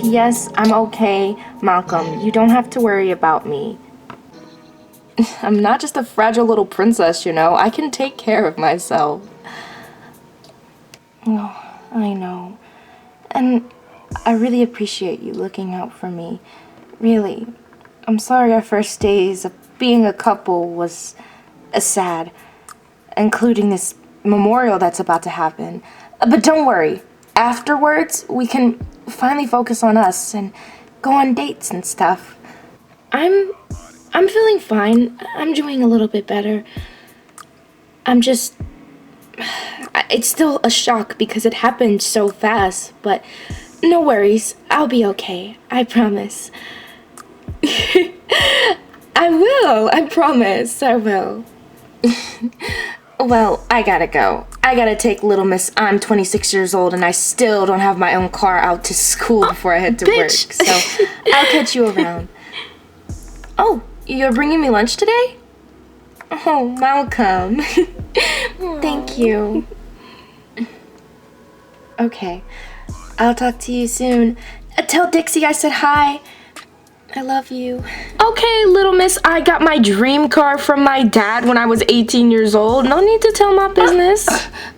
Yes, I'm okay, Malcolm. You don't have to worry about me. I'm not just a fragile little princess, you know. I can take care of myself. Oh, I know. And I really appreciate you looking out for me. Really. I'm sorry our first days of being a couple was sad, including this memorial that's about to happen. But don't worry. Afterwards, we can finally focus on us and go on dates and stuff. I'm feeling fine. I'm doing a little bit better. It's still a shock because it happened so fast, but no worries. I'll be okay. I promise. I will. I promise. I will. Well, I gotta go. I gotta take little miss. I'm 26 years old and I still don't have my own car out to school before I head to work. So I'll catch you around. Oh, you're bringing me lunch today? Oh, Malcolm. Thank you. Okay. I'll talk to you soon. Tell Dixie I said hi. I love you. Okay, little miss, I got my dream car from my dad when I was 18 years old. No need to tell my business.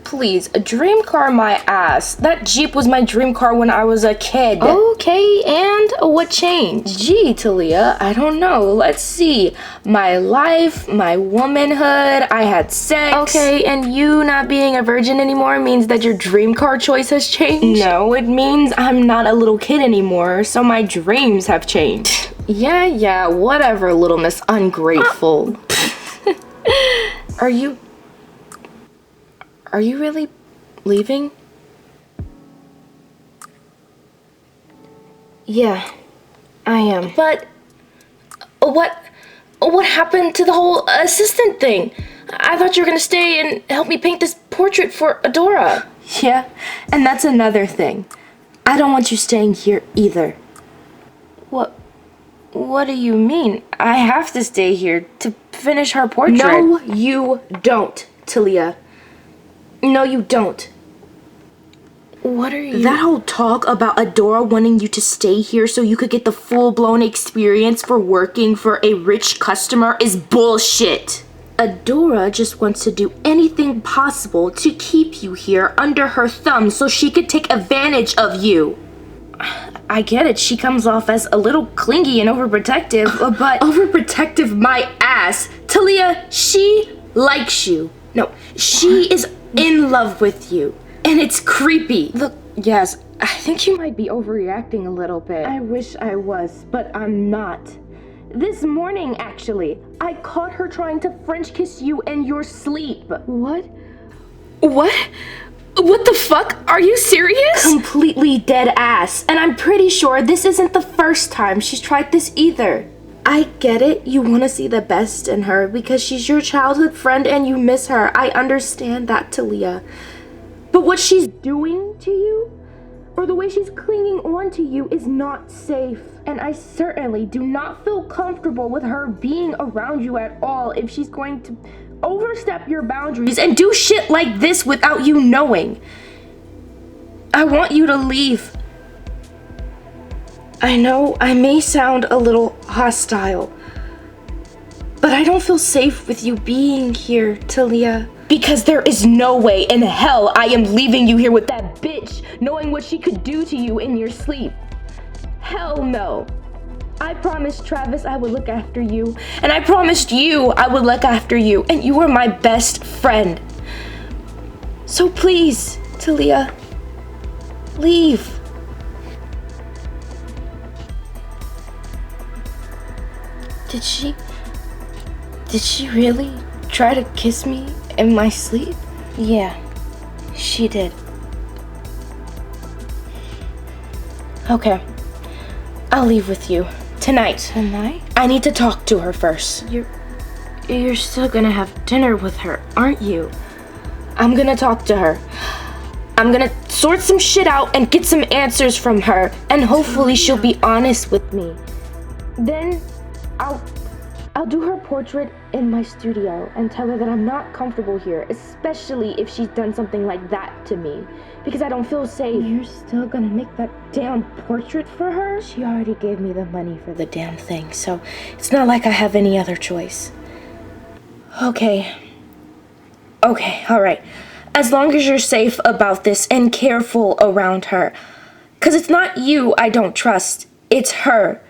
Please, a dream car my ass. That Jeep was my dream car when I was a kid. Okay, and what changed? Gee, Taliyah, I don't know. Let's see. My life, my womanhood, I had sex. Okay, and you not being a virgin anymore means that your dream car choice has changed? No, it means I'm not a little kid anymore, so my dreams have changed. Yeah, whatever, little miss ungrateful. Are you really leaving? Yeah, I am. But what happened to the whole assistant thing? I thought you were gonna stay and help me paint this portrait for Adora. Yeah, and that's another thing. I don't want you staying here either. What do you mean? I have to stay here to finish her portrait. No, you don't, Taliyah. No, you don't. What are you... That whole talk about Adora wanting you to stay here so you could get the full-blown experience for working for a rich customer is bullshit. Adora just wants to do anything possible to keep you here under her thumb so she could take advantage of you. I get it, she comes off as a little clingy and overprotective, but... Overprotective my ass! Taliyah, she likes you. No, she is in love with you. And it's creepy. Look, yes, I think you might be overreacting a little bit. I wish I was, but I'm not. This morning, actually, I caught her trying to French kiss you in your sleep. What? What the fuck? Are you serious? Completely dead ass. And I'm pretty sure this isn't the first time she's tried this either. I get it. You want to see the best in her because she's your childhood friend and you miss her. I understand that, Taliyah. But what she's doing to you, or the way she's clinging on to you, is not safe. And I certainly do not feel comfortable with her being around you at all if she's going to overstep your boundaries and do shit like this without you knowing. I want you to leave. I know I may sound a little hostile, but I don't feel safe with you being here, Taliyah. Because there is no way in hell I am leaving you here with that bitch, knowing what she could do to you in your sleep. Hell no. I promised Travis I would look after you, and I promised you I would look after you, and you were my best friend. So please, Taliyah, leave. Did she really try to kiss me in my sleep? Yeah, she did. Okay, I'll leave with you. Tonight. I need to talk to her first. You're still gonna have dinner with her, aren't you? I'm gonna talk to her. I'm gonna sort some shit out and get some answers from her, and hopefully she'll be honest with me. Then I'll I'll do her portrait in my studio and tell her that I'm not comfortable here, especially if she's done something like that to me, because I don't feel safe. You're still gonna make that damn portrait for her? She already gave me the money for the damn thing, so it's not like I have any other choice. Okay, alright. As long as you're safe about this and careful around her. 'Cause it's not you I don't trust, it's her.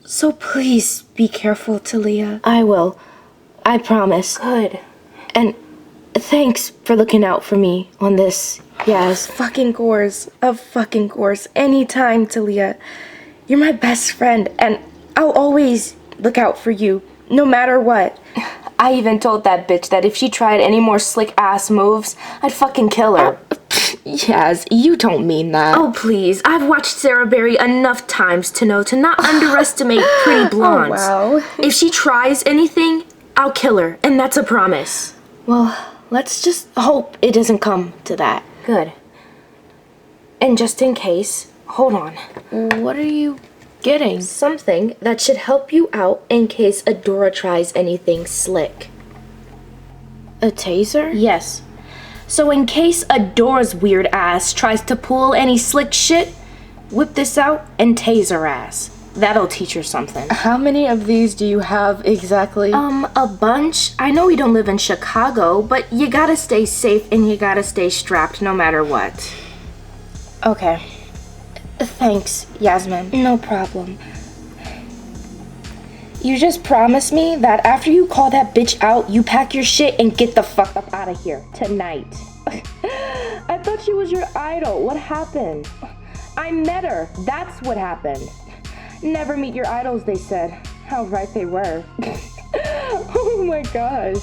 So please be careful, Taliyah. I will. I promise. Good. And thanks for looking out for me on this. Yes. Fucking course. Of fucking course. Anytime, Taliyah. You're my best friend, and I'll always look out for you, no matter what. I even told that bitch that if she tried any more slick-ass moves, I'd fucking kill her. Yaz, you don't mean that. Oh, please. I've watched Sarah Berry enough times to know to not underestimate pretty blondes. Oh, wow. If she tries anything, I'll kill her, and that's a promise. Well, let's just hope it doesn't come to that. Good. And just in case, hold on. What are you getting? Something that should help you out in case Adora tries anything slick. A taser? Yes. So in case Adora's weird ass tries to pull any slick shit, whip this out and tase her ass. That'll teach her something. How many of these do you have exactly? A bunch. I know we don't live in Chicago, but you gotta stay safe and you gotta stay strapped no matter what. Okay. Thanks, Yazmine. No problem. You just promise me that after you call that bitch out, you pack your shit and get the fuck up out of here tonight. I thought she was your idol. What happened? I met her. That's what happened. Never meet your idols, they said. How right they were. Oh my gosh.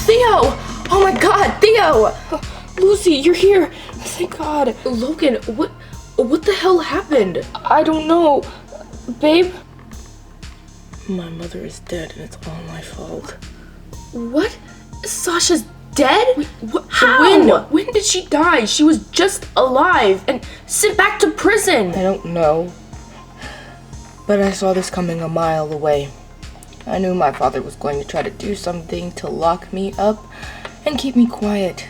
Theo! Oh my god, Theo! Lucy, you're here! Thank God. Logan, what the hell happened? I don't know. Babe? My mother is dead and it's all my fault. What? Sasha's dead? Wait, how? When did she die? She was just alive and sent back to prison. I don't know. But I saw this coming a mile away. I knew my father was going to try to do something to lock me up and keep me quiet.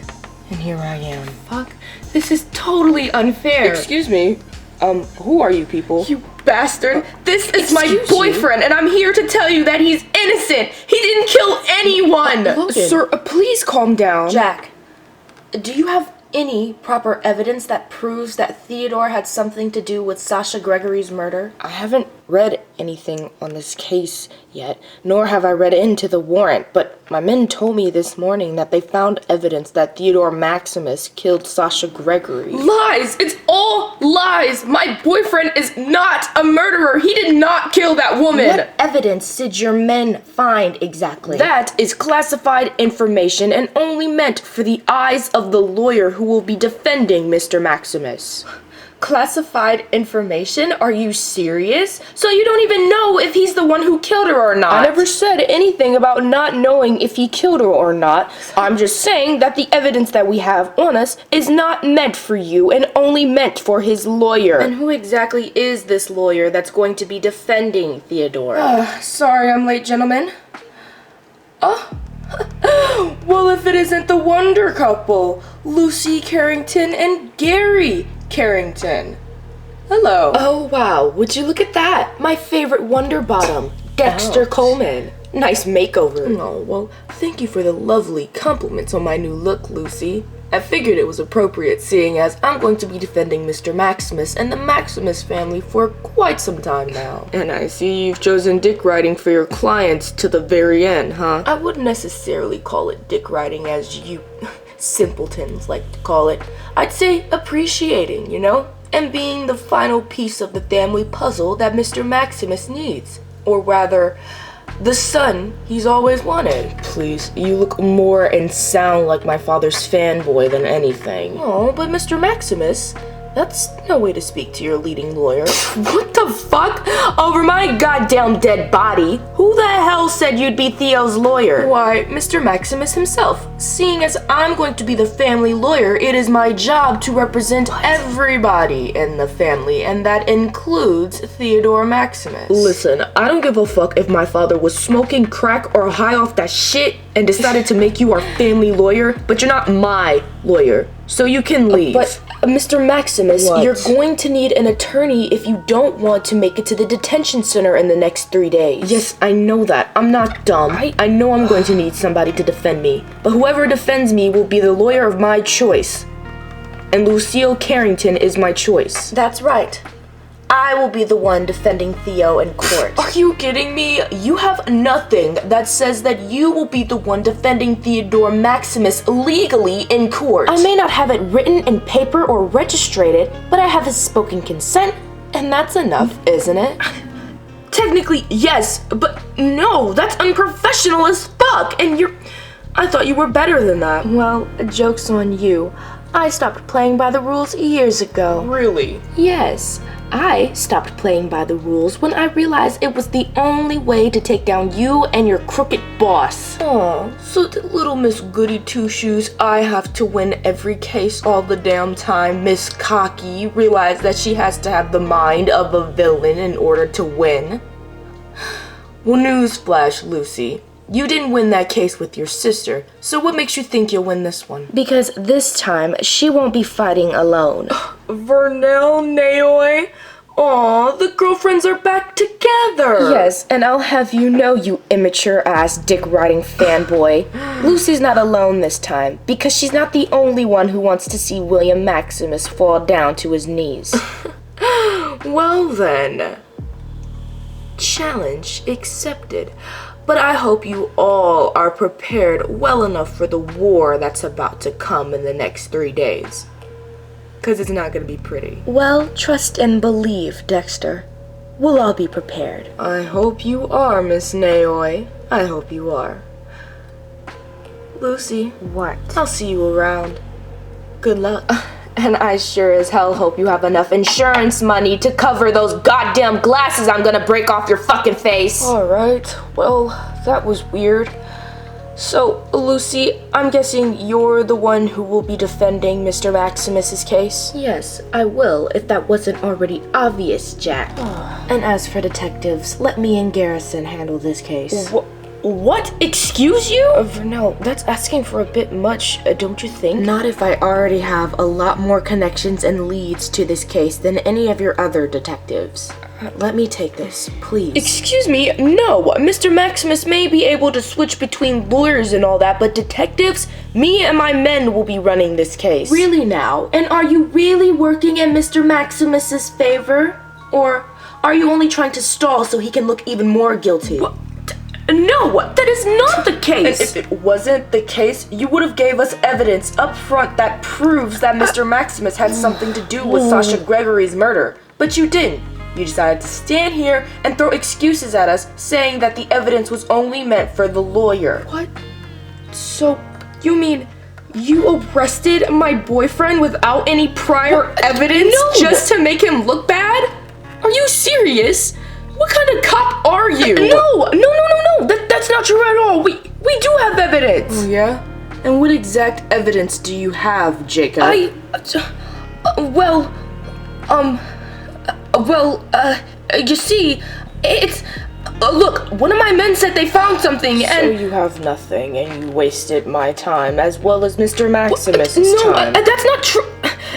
And here I am. Fuck. This is totally unfair. Excuse me. Who are you people? You bastard. This is my boyfriend, and I'm here to tell you that he's innocent. He didn't kill anyone. Sir, please calm down. Jack, do you have any proper evidence that proves that Theodore had something to do with Sasha Gregory's murder? I haven't read anything on this case yet, nor have I read into the warrant, but my men told me this morning that they found evidence that Theodore Maximus killed Sasha Gregory. Lies! It's all lies! My boyfriend is not a murderer! He did not kill that woman! What evidence did your men find exactly? That is classified information and only meant for the eyes of the lawyer who will be defending Mr. Maximus. Classified information? Are you serious? So you don't even know if he's the one who killed her or not? I never said anything about not knowing if he killed her or not. I'm just saying that the evidence that we have on us is not meant for you and only meant for his lawyer. And who exactly is this lawyer that's going to be defending Theodore? Sorry I'm late, gentlemen. Well, if it isn't the Wonder Couple, Lucy Carrington and Gary Carrington. Hello. Oh, wow. Would you look at that? My favorite Wonder Bottom, Dexter Coleman. Nice makeover. Oh, well, thank you for the lovely compliments on my new look, Lucy. I figured it was appropriate seeing as I'm going to be defending Mr. Maximus and the Maximus family for quite some time now. And I see you've chosen dick riding for your clients to the very end, huh? I wouldn't necessarily call it dick riding as you simpletons like to call it. I'd say appreciating, you know? And being the final piece of the family puzzle that Mr. Maximus needs. Or rather, The son he's always wanted. Please, you look more and sound like my father's fanboy than anything. Oh, but Mr. Maximus, that's no way to speak to your leading lawyer. What the fuck? Over my goddamn dead body? Who the hell said you'd be Theo's lawyer? Why, Mr. Maximus himself. Seeing as I'm going to be the family lawyer, it is my job to represent everybody in the family, and that includes Theodore Maximus. Listen, I don't give a fuck if my father was smoking crack or high off that shit and decided to make you our family lawyer, but you're not my lawyer, so you can leave. But Mr. Maximus, What? you're going to need an attorney if you don't want to make it to the detention center in the next 3 days. Yes, I know that. I'm not dumb. I know I'm going to need somebody to defend me. But whoever defends me will be the lawyer of my choice. And Lucille Carrington is my choice. That's right. I will be the one defending Theo in court. Are you kidding me? You have nothing that says that you will be the one defending Theodore Maximus legally in court. I may not have it written in paper or registered, but I have his spoken consent, and that's enough, isn't it? Technically, yes, but no, that's unprofessional as fuck, and I thought you were better than that. Well, joke's on you. I stopped playing by the rules years ago. Really? Yes. I stopped playing by the rules when I realized it was the only way to take down you and your crooked boss. Aw, so the little Miss Goody Two-Shoes, I have to win every case all the damn time. Miss Cocky realized that she has to have the mind of a villain in order to win. Well, newsflash, Lucy. You didn't win that case with your sister, so what makes you think you'll win this one? Because this time, she won't be fighting alone. Vernelle, Naoy? Aw, the girlfriends are back together! Yes, and I'll have you know, you immature-ass dick-riding fanboy. Lucy's not alone this time, because she's not the only one who wants to see William Maximus fall down to his knees. Well then, challenge accepted. But I hope you all are prepared well enough for the war that's about to come in the next 3 days. 'Cause it's not gonna be pretty. Well, trust and believe, Dexter. We'll all be prepared. I hope you are, Miss Naoy. I hope you are. Lucy, What? I'll see you around. Good luck. And I sure as hell hope you have enough insurance money to cover those goddamn glasses I'm gonna break off your fucking face. Alright, well, that was weird. So, Lucy, I'm guessing you're the one who will be defending Mr. Maximus's case? Yes, I will, if that wasn't already obvious, Jack. And as for detectives, let me and Garrison handle this case. What? Excuse you? Vernelle, that's asking for a bit much, don't you think? Not if I already have a lot more connections and leads to this case than any of your other detectives. Let me take this, please. Excuse me, no. Mr. Maximus may be able to switch between lawyers and all that, but detectives, me and my men will be running this case. Really now? And are you really working in Mr. Maximus's favor? Or are you only trying to stall so he can look even more guilty? No, that is not the case. And if it wasn't the case, you would have gave us evidence up front that proves that Mr. Maximus had something to do with Sasha Gregory's murder. But you didn't. You decided to stand here and throw excuses at us, saying that the evidence was only meant for the lawyer. What? So, you mean you arrested my boyfriend without any prior evidence just to make him look bad? Are you serious? What kind of cop are you? No, that's not true at all. We do have evidence. Oh, yeah? And what exact evidence do you have, Jacob? You see, it's, look, one of my men said they found something and... So you have nothing and you wasted my time as well as Mr. Maximus's time. No, that's not true.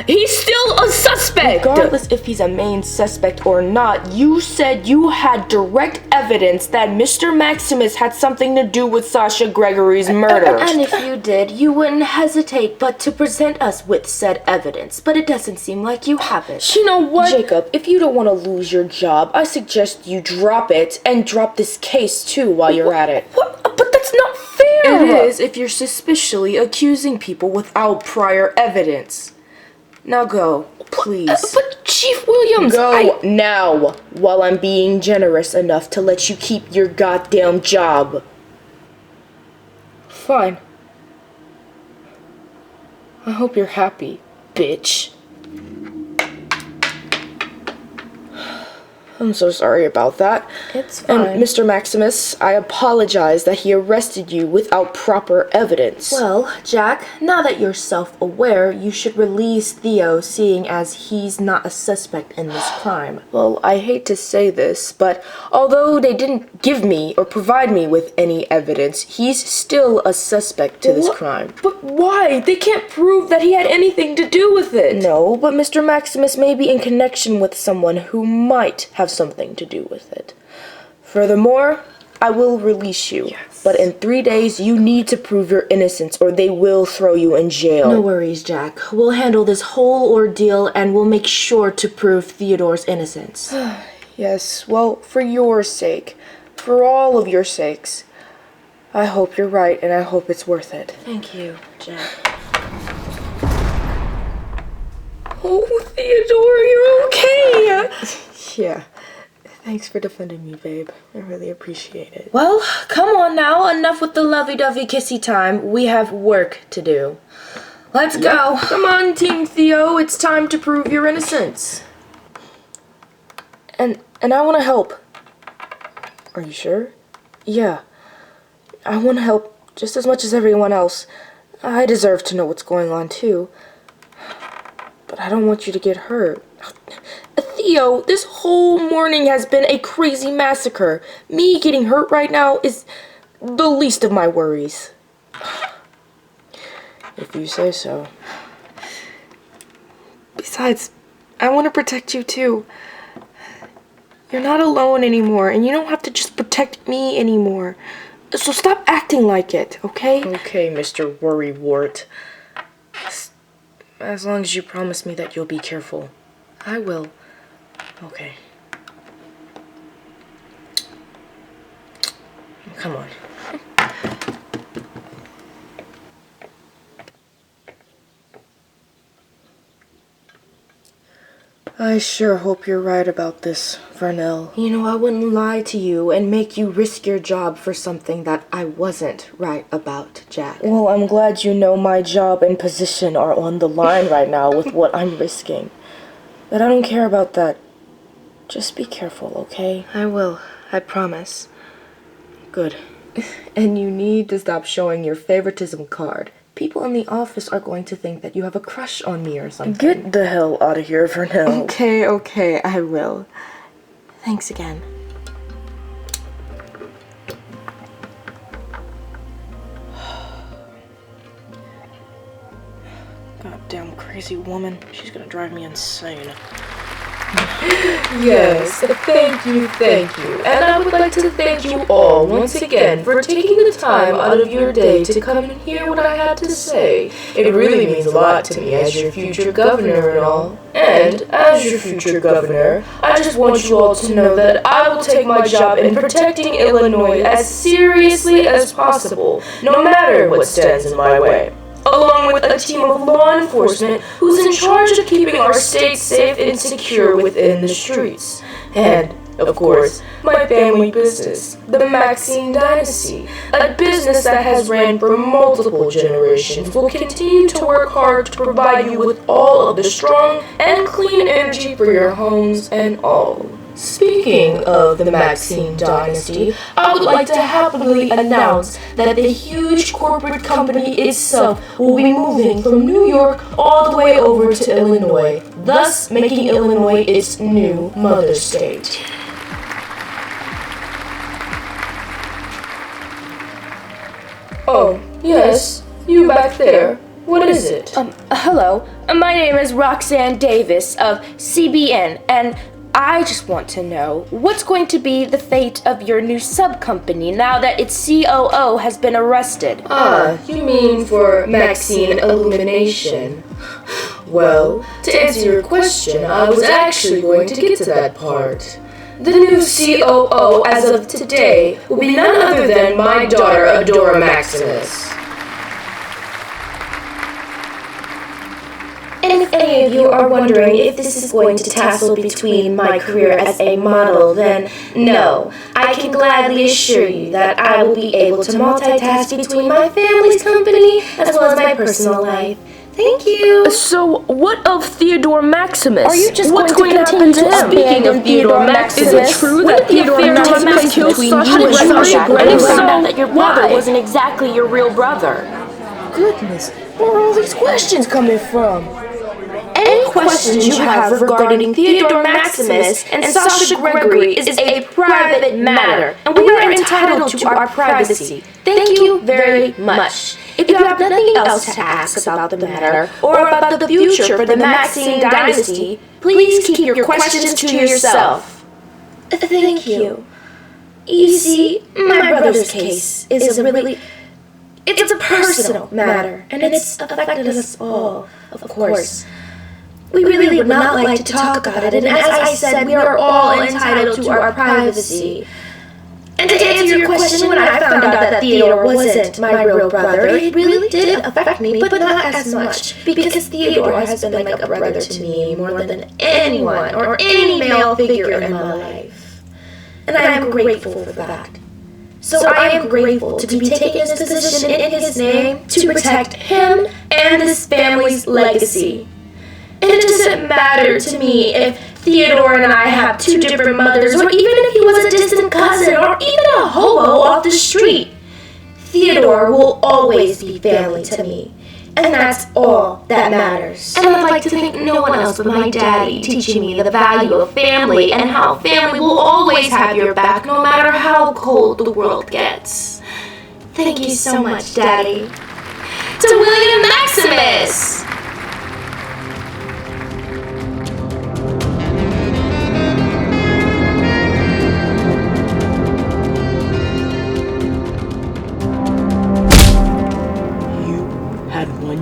He's still a suspect! Regardless if he's a main suspect or not, you said you had direct evidence that Mr. Maximus had something to do with Sasha Gregory's murder. And if you did, you wouldn't hesitate but to present us with said evidence. But it doesn't seem like you have it. You know what? Jacob, if you don't want to lose your job, I suggest you drop it and drop this case too while you're at it. What? But that's not fair! It is if you're suspiciously accusing people without prior evidence. Now go, please. But Chief Williams, Go now, while I'm being generous enough to let you keep your goddamn job. Fine. I hope you're happy, bitch. I'm so sorry about that. It's fine. And Mr. Maximus, I apologize that he arrested you without proper evidence. Well, Jack, now that you're self-aware, you should release Theo, seeing as he's not a suspect in this crime. Well, I hate to say this, but although they didn't give me or provide me with any evidence, he's still a suspect to this crime. But why? They can't prove that he had anything to do with it. No, but Mr. Maximus may be in connection with someone who might have something to do with it. Furthermore, I will release you. Yes. But in 3 days, you need to prove your innocence or they will throw you in jail. No worries, Jack. We'll handle this whole ordeal and we'll make sure to prove Theodore's innocence. Yes, well, for your sake, for all of your sakes, I hope you're right and I hope it's worth it. Thank you, Jack. Oh, Theodore, you're okay! Yeah. Thanks for defending me, babe. I really appreciate it. Well, come on now. Enough with the lovey-dovey kissy time. We have work to do. Let's go. Come on, Team Theo. It's time to prove your innocence. And I want to help. Are you sure? Yeah. I want to help just as much as everyone else. I deserve to know what's going on, too. But I don't want you to get hurt. Theo, this whole morning has been a crazy massacre. Me getting hurt right now is the least of my worries. If you say so. Besides, I want to protect you too. You're not alone anymore, and you don't have to just protect me anymore. So stop acting like it, okay? Okay, Mr. Worrywart. As long as you promise me that you'll be careful. I will. Okay. Come on. I sure hope you're right about this, Vernelle. You know, I wouldn't lie to you and make you risk your job for something that I wasn't right about, Jack. Well, I'm glad you know my job and position are on the line right now with what I'm risking. But I don't care about that. Just be careful, okay? I will. I promise. Good. And you need to stop showing your favoritism card. People in the office are going to think that you have a crush on me or something. Get the hell out of here for now. Okay, I will. Thanks again. Goddamn crazy woman. She's gonna drive me insane. Yes, thank you. And I would like to thank you all once again for taking the time out of your day to come and hear what I had to say. It really means a lot to me as your future governor and all. And as your future governor, I just want you all to know that I will take my job in protecting Illinois as seriously as possible, no matter what stands in my way, along with a team of law enforcement who's in charge of keeping our state safe and secure within the streets. And, of course, my family business, the Maxine Dynasty, a business that has ran for multiple generations, will continue to work hard to provide you with all of the strong and clean energy for your homes and all. Speaking of the Maxine Dynasty, I would like to happily announce that the huge corporate company itself will be moving from New York all the way over to Illinois, thus making Illinois its new mother state. Oh, yes, you back there. What is it? Hello. My name is Roxanne Davis of CBN, and I just want to know what's going to be the fate of your new sub-company now that its COO has been arrested. You mean for Maxine Illumination? Well, to answer your question, I was actually going to get to that part. The new COO as of today will be none other than my daughter Adora Maximus. any of you are wondering if this is going to tassel between my career as a model, then no. I can gladly assure you that I will be able to multitask between my family's company as well as my personal life. Thank you. So, what of Theodore Maximus? Are you just What's going to happen to continue him? Speaking of Theodore Maximus, is it true that Theodore Maximus killed Sasha Gregory? And if so, that your brother wasn't exactly your real brother? Goodness, where are all these questions coming from? Any questions you have regarding Theodore Maximus and Sasha Gregory is a private matter, and we are entitled to our privacy. Thank you very much. If you have nothing else to ask about the matter or about the future for the Maxine dynasty, please keep your questions to yourself. Thank you. You see, my brother's case is it's a personal matter, and it's affected us all, of course. We really would not like to talk about it, and as I said, we are all entitled to our privacy. And to answer your question, when I found out that Theodore wasn't my real brother, it really did affect me, but not as much, because Theodore has been like a brother to me more than anyone or any male figure in my life. And I am grateful for that. So I am grateful to be taking this position in his name to protect him and his family's legacy. And it doesn't matter to me if Theodore and I have two different mothers, or even if he was a distant cousin, or even a hobo off the street. Theodore will always be family to me, and that's all that matters. And I'd like to thank no one else but my daddy teaching me the value of family and how family will always have your back no matter how cold the world gets. Thank you so much, Daddy. To William Maximus!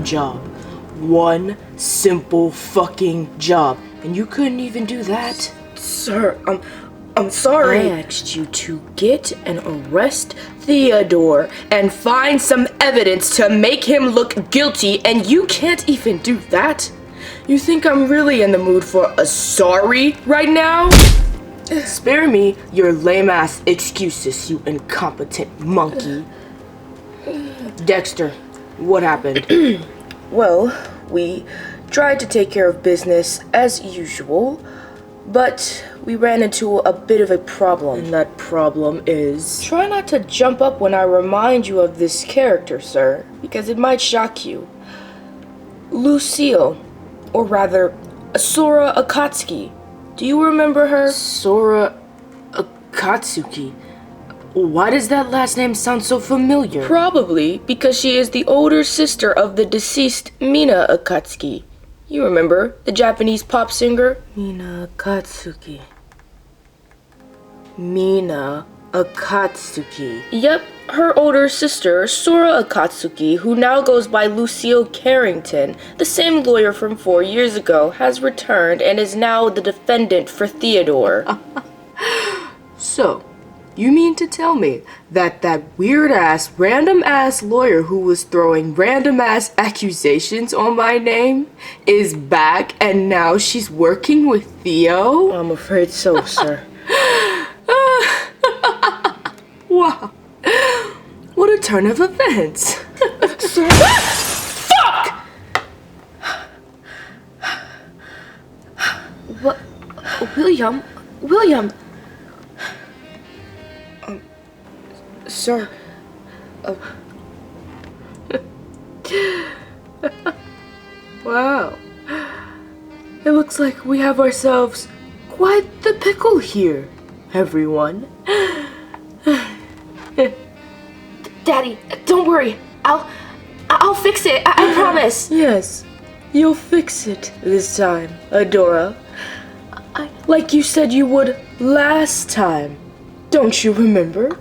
Job. One simple fucking job. And you couldn't even do that? Sir, I'm sorry. I asked you to get and arrest Theodore and find some evidence to make him look guilty, and you can't even do that? You think I'm really in the mood for a sorry right now? Spare me your lame-ass excuses, you incompetent monkey. Dexter, what happened? Well, we tried to take care of business as usual, but we ran into a bit of a problem. And that problem is... Try not to jump up when I remind you of this character, sir, because it might shock you. Lucille, or rather, Sora Akatsuki. Do you remember her? Sora Akatsuki? Why does that last name sound so familiar? Probably because she is the older sister of the deceased Mina Akatsuki. You remember, the Japanese pop singer? Mina Akatsuki. Mina Akatsuki. Yep, her older sister, Sora Akatsuki, who now goes by Lucille Carrington, the same lawyer from 4 years ago, has returned and is now the defendant for Theodore. So... You mean to tell me that weird-ass, random-ass lawyer who was throwing random-ass accusations on my name is back and now she's working with Theo? I'm afraid so, sir. Wow. What a turn of events. Fuck! What? William? Sir, wow. It looks like we have ourselves quite the pickle here, everyone. Daddy, don't worry. I'll fix it. I promise. Yes, you'll fix it this time, Adora. Like you said you would last time. Don't you remember?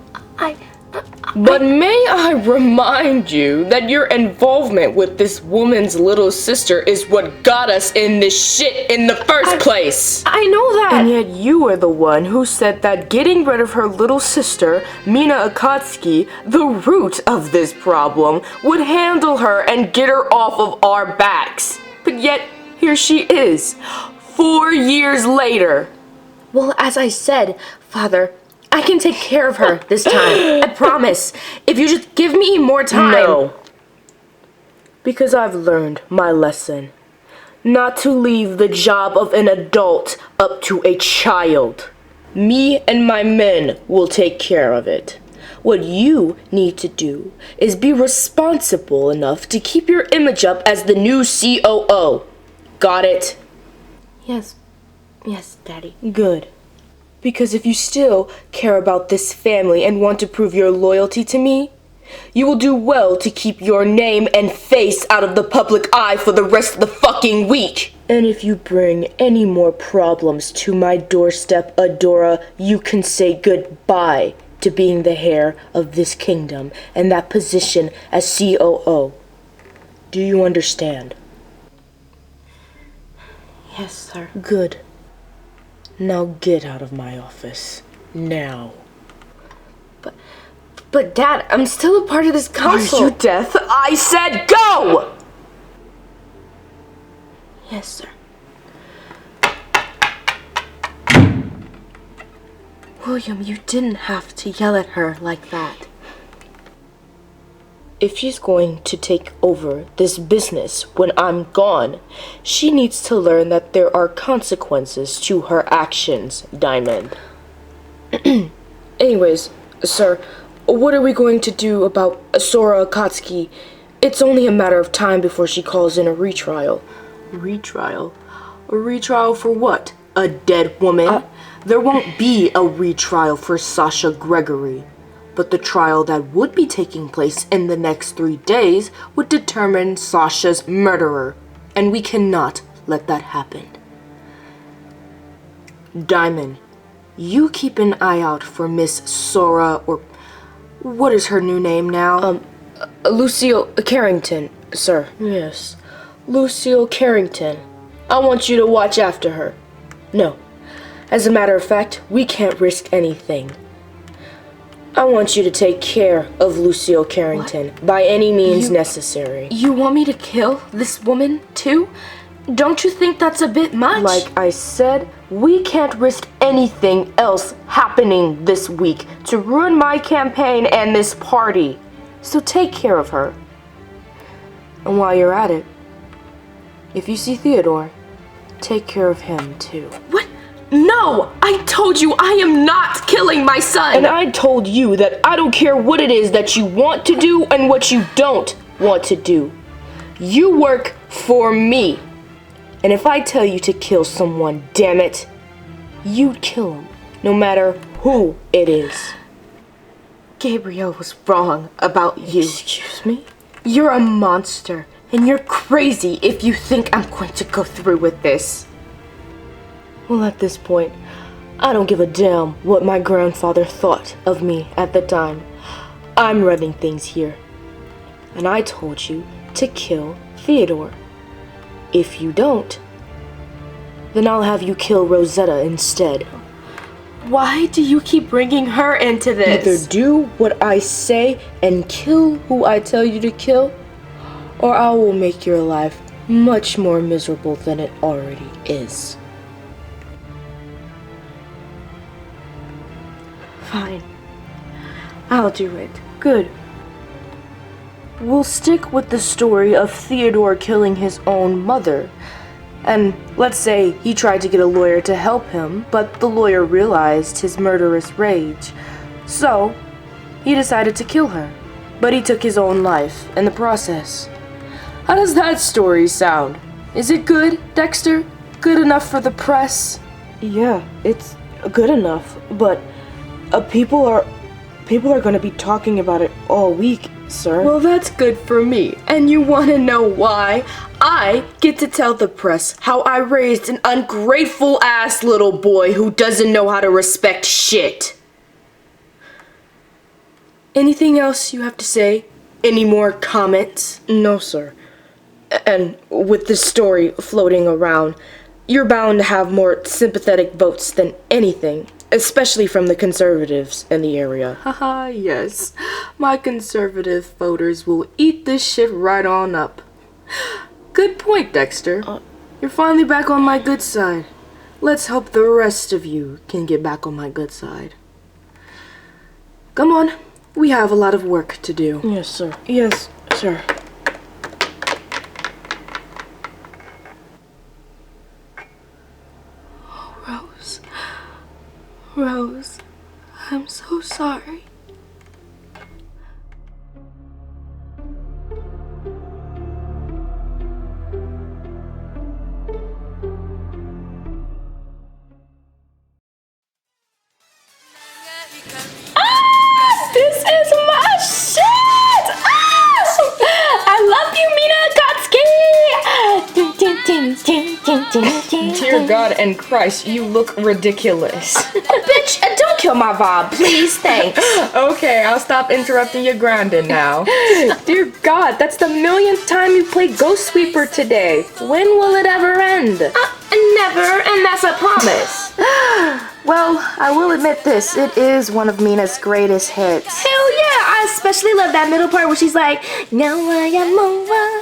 But may I remind you that your involvement with this woman's little sister is what got us in this shit in the first place. I know that. And yet you were the one who said that getting rid of her little sister, Mina Akatsuki, the root of this problem, would handle her and get her off of our backs. But yet, here she is, 4 years later. Well, as I said, Father, I can take care of her this time. I promise. If you just give me more time. No. Because I've learned my lesson. Not to leave the job of an adult up to a child. Me and my men will take care of it. What you need to do is be responsible enough to keep your image up as the new COO. Got it? Yes. Yes, Daddy. Good. Because if you still care about this family and want to prove your loyalty to me, you will do well to keep your name and face out of the public eye for the rest of the fucking week. And if you bring any more problems to my doorstep, Adora, you can say goodbye to being the heir of this kingdom and that position as COO. Do you understand? Yes, sir. Good. Now get out of my office. Now. But Dad, I'm still a part of this council. Are you deaf? I said go! Yes, sir. William, you didn't have to yell at her like that. If she's going to take over this business when I'm gone, she needs to learn that there are consequences to her actions, Diamond. Anyways, sir, what are we going to do about Sora Akatsuki? It's only a matter of time before she calls in a retrial. Retrial? A retrial for what? A dead woman? There won't be a retrial for Sasha Gregory. But the trial that would be taking place in the next 3 days would determine Sasha's murderer. And we cannot let that happen. Diamond, you keep an eye out for Miss Sora, or what is her new name now? Lucille Carrington, sir. Yes, Lucille Carrington. I want you to watch after her. No, as a matter of fact, we can't risk anything. I want you to take care of Lucille Carrington by any means necessary. You want me to kill this woman, too? Don't you think that's a bit much? Like I said, we can't risk anything else happening this week to ruin my campaign and this party. So take care of her. And while you're at it, if you see Theodore, take care of him too. What? No! I told you I am not killing my son! And I told you that I don't care what it is that you want to do and what you don't want to do. You work for me. And if I tell you to kill someone, damn it, you'd kill him, no matter who it is. Gabriel was wrong about you. Excuse me? You're a monster, and you're crazy if you think I'm going to go through with this. Well, at this point, I don't give a damn what my grandfather thought of me at the time. I'm running things here. And I told you to kill Theodore. If you don't, then I'll have you kill Rosetta instead. Why do you keep bringing her into this? Either do what I say and kill who I tell you to kill, or I will make your life much more miserable than it already is. Fine. I'll do it. Good. We'll stick with the story of Theodore killing his own mother. And let's say he tried to get a lawyer to help him, but the lawyer realized his murderous rage. So, he decided to kill her. But he took his own life in the process. How does that story sound? Is it good, Dexter? Good enough for the press? Yeah, it's good enough, but people are going to be talking about it all week, sir. Well, that's good for me. And you want to know why? I get to tell the press how I raised an ungrateful ass little boy who doesn't know how to respect shit. Anything else you have to say? Any more comments? No, sir. And with this story floating around, you're bound to have more sympathetic votes than anything, especially from the conservatives in the area. Haha, yes. My conservative voters will eat this shit right on up. Good point, Dexter. You're finally back on my good side. Let's hope the rest of you can get back on my good side. Come on, we have a lot of work to do. Yes, sir. Yes, sir. Rose, I'm so sorry. This is my shit! I love you, Mina Gotsky! Dear God and Christ, you look ridiculous. Bitch, don't kill my vibe, please, thanks. Okay, I'll stop interrupting your grinding now. Dear God, that's the millionth time you played Ghost Sweeper today. When will it ever end? Never, and that's a promise. Well, I will admit this, it is one of Mina's greatest hits. Hell yeah, I especially love that middle part where she's like, now I am over,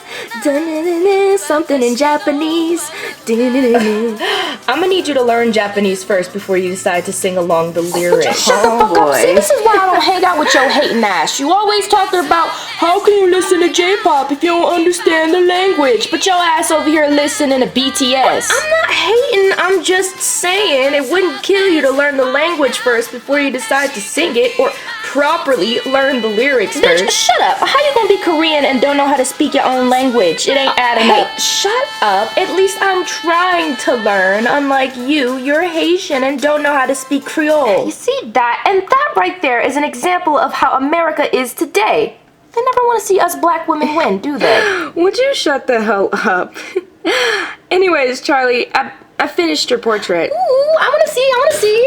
something in Japanese. I'm gonna need you to learn Japanese first before you decide to sing along the lyrics. Shut the fuck up. See, this is why I don't hang out with your hating ass. You always talking about how can you listen to J-pop if you don't understand the language, but your ass over here listening to BTS. I'm not hating, I'm just saying it wouldn't kill you to learn the language first before you decide to sing it, or properly learn the lyrics first. Bitch, shut up. How you gonna be Korean and don't know how to speak your own language? It ain't adding up. Shut up. At least I'm trying to learn. Unlike you're Haitian and don't know how to speak Creole. You see that? And that right there is an example of how America is today. They never want to see us black women win, do they? Would you shut the hell up? Anyways, Charlie, I finished your portrait. Ooh, I wanna see.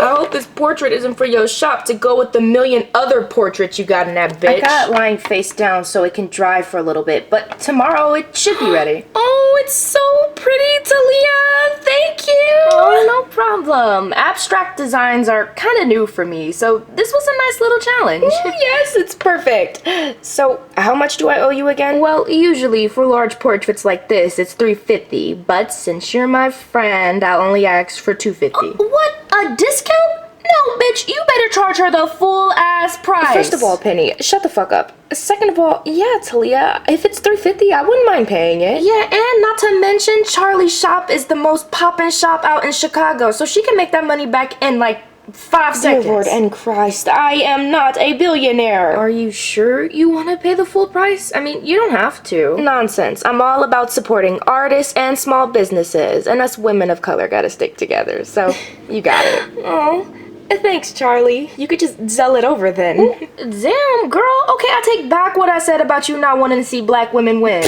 I hope this portrait isn't for your shop to go with the million other portraits you got in that bitch. I got it lying face down so it can dry for a little bit, but tomorrow it should be ready. Oh, it's so pretty, Taliyah. Thank you. Oh, no problem. Abstract designs are kind of new for me, so this was a nice little challenge. Ooh, yes, it's perfect. So, how much do I owe you again? Well, usually for large portraits like this, it's $350, but since you're my friend, I'll only ask for $250. What? A discount? No, bitch, you better charge her the full ass price. First of all, Penny, shut the fuck up. Second of all, yeah, Taliyah, if it's $350, I wouldn't mind paying it. Yeah, and not to mention, Charlie's shop is the most poppin' shop out in Chicago, so she can make that money back in like 5 seconds. Dear Lord and Christ, I am not a billionaire. Are you sure you want to pay the full price? I mean, you don't have to. Nonsense. I'm all about supporting artists and small businesses, and us women of color gotta stick together, so you got it. Oh, thanks, Charlie. You could just sell it over then. Damn, girl. Okay, I take back what I said about you not wanting to see black women win.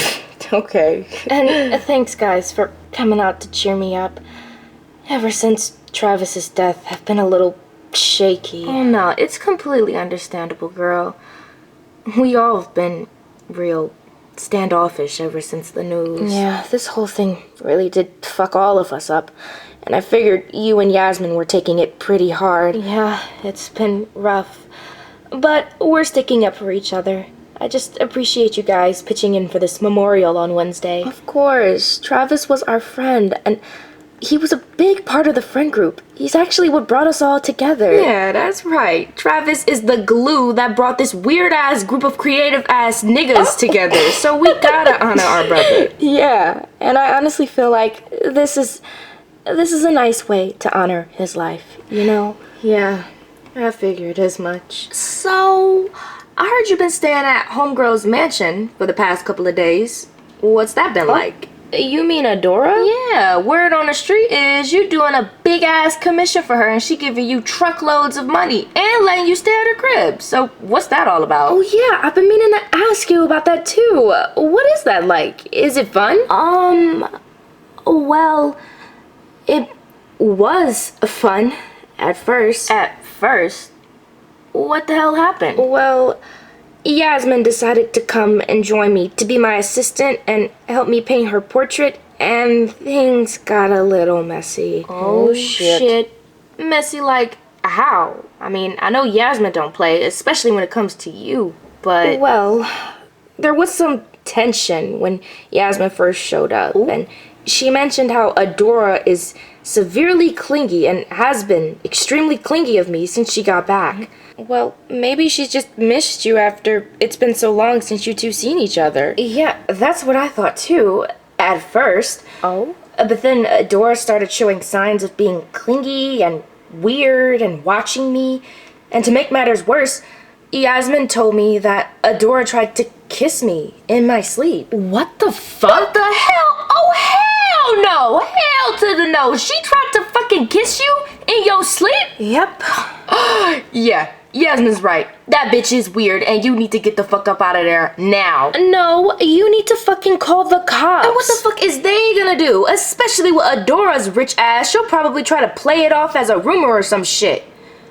Okay. And thanks, guys, for coming out to cheer me up. Ever since Travis's death, I've been a little shaky. Oh, no, it's completely understandable, girl. We all have been real standoffish ever since the news. Yeah, this whole thing really did fuck all of us up. And I figured you and Yazmine were taking it pretty hard. Yeah, it's been rough. But we're sticking up for each other. I just appreciate you guys pitching in for this memorial on Wednesday. Of course. Travis was our friend, and he was a big part of the friend group. He's actually what brought us all together. Yeah, that's right. Travis is the glue that brought this weird-ass group of creative-ass niggas together. So we gotta honor our brother. Yeah, and I honestly feel like this is a nice way to honor his life, you know? Yeah, I figured as much. So, I heard you've been staying at Homegirl's mansion for the past couple of days. What's that been like? You mean Adora? Yeah, word on the street is you doing a big ass commission for her and she giving you truckloads of money and letting you stay at her crib. So what's that all about? Oh yeah, I've been meaning to ask you about that too. What is that like? Is it fun? Well, it was fun at first. At first? What the hell happened? Well, Yazmine decided to come and join me to be my assistant and help me paint her portrait, and things got a little messy. Oh shit. Messy like how? I mean, I know Yazmine don't play, especially when it comes to you, but... Well, there was some tension when Yazmine first showed up, and She mentioned how Adora is severely clingy and has been extremely clingy of me since she got back. Well, maybe she's just missed you after it's been so long since you two seen each other. Yeah, that's what I thought too, at first. Oh? But then Adora started showing signs of being clingy and weird and watching me. And to make matters worse, Yazmine told me that Adora tried to kiss me in my sleep. What the fuck? What the hell? Oh, hell no! Hell to the no! She tried to fucking kiss you in your sleep? Yep. Yeah, Yasmin's right. That bitch is weird and you need to get the fuck up out of there now. No, you need to fucking call the cops. And what the fuck is they gonna do? Especially with Adora's rich ass, she'll probably try to play it off as a rumor or some shit.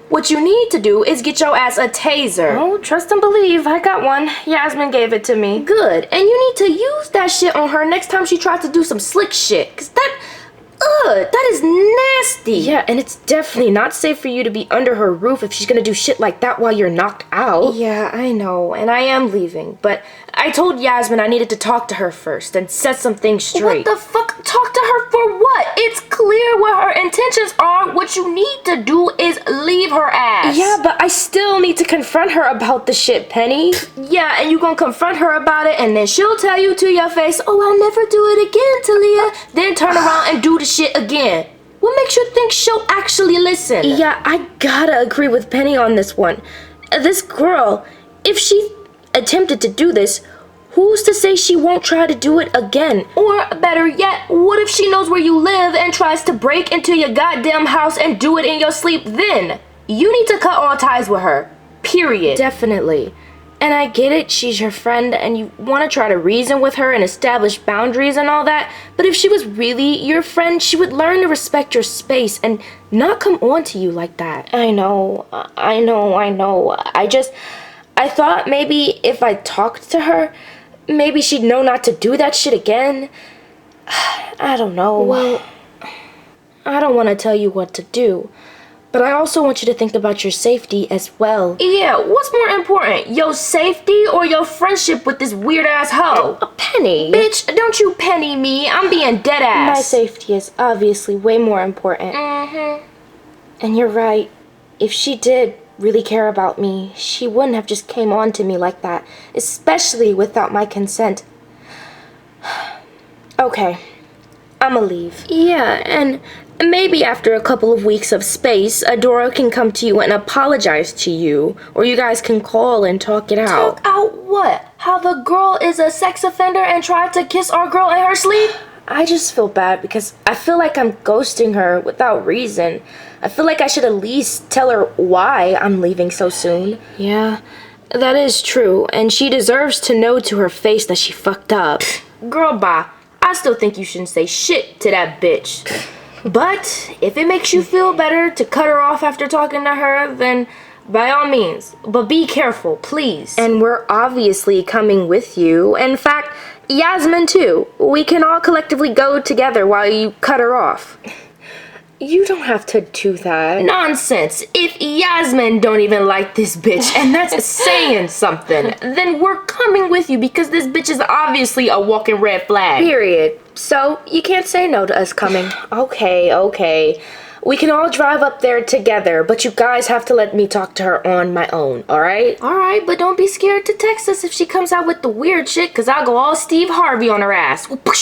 What you need to do is get your ass a taser. Oh, trust and believe. I got one. Yazmine gave it to me. Good. And you need to use that shit on her next time she tries to do some slick shit. Cause that is nasty. Yeah, and it's definitely not safe for you to be under her roof if she's gonna do shit like that while you're knocked out. Yeah, I know, and I am leaving, but I told Yazmine I needed to talk to her first and set some things straight. What the fuck? Talk to her for what? It's clear what her intentions are. What you need to do is leave her ass. Yeah, but I still need to confront her about the shit, Penny. Yeah, and you gonna confront her about it, and then she'll tell you to your face, oh, I'll never do it again, Taliyah. Then turn around and do the shit again. What makes you think she'll actually listen? Yeah, I gotta agree with Penny on this one. This girl, if she attempted to do this, who's to say she won't try to do it again? Or better yet, what if she knows where you live and tries to break into your goddamn house and do it in your sleep then? You need to cut all ties with her. Period. Definitely. And I get it, she's your friend and you want to try to reason with her and establish boundaries and all that, but if she was really your friend, she would learn to respect your space and not come on to you like that. I know. I thought maybe if I talked to her, maybe she'd know not to do that shit again. I don't know. Well, I don't want to tell you what to do, but I also want you to think about your safety as well. Yeah, what's more important, your safety or your friendship with this weird-ass hoe? Penny. Bitch, don't you penny me. I'm being dead-ass. My safety is obviously way more important. Mm-hmm. And you're right. If she did really care about me, she wouldn't have just came on to me like that, especially without my consent. Okay, I'ma leave. Yeah, and maybe after a couple of weeks of space, Adora can come to you and apologize to you, or you guys can call and talk it out. Talk out what? How the girl is a sex offender and tried to kiss our girl in her sleep? I just feel bad because I feel like I'm ghosting her without reason. I feel like I should at least tell her why I'm leaving so soon. Yeah, that is true, and she deserves to know to her face that she fucked up. Girl, bye. I still think you shouldn't say shit to that bitch. But if it makes you feel better to cut her off after talking to her, then by all means. But be careful, please. And we're obviously coming with you. In fact, Yazmine too. We can all collectively go together while you cut her off. You don't have to do that. Nonsense. If Yazmine don't even like this bitch, and that's saying something, then we're coming with you because this bitch is obviously a walking red flag. Period. So, you can't say no to us coming. Okay. We can all drive up there together, but you guys have to let me talk to her on my own, alright? Alright, but don't be scared to text us if she comes out with the weird shit, because I'll go all Steve Harvey on her ass. What the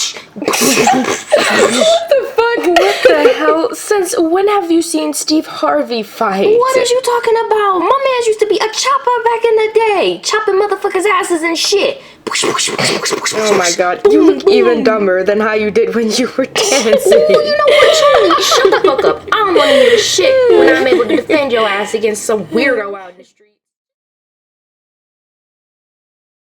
fuck? What the hell? Since when have you seen Steve Harvey fight? What is you talking about? My man used to be a chopper back in the day, chopping motherfuckers' asses and shit. Oh my god, you look even dumber than how you did when you were dancing. Ooh, you know what, Zhané? Shut the fuck up. I don't want to hear shit when I'm able to defend your ass against some weirdo out in the street.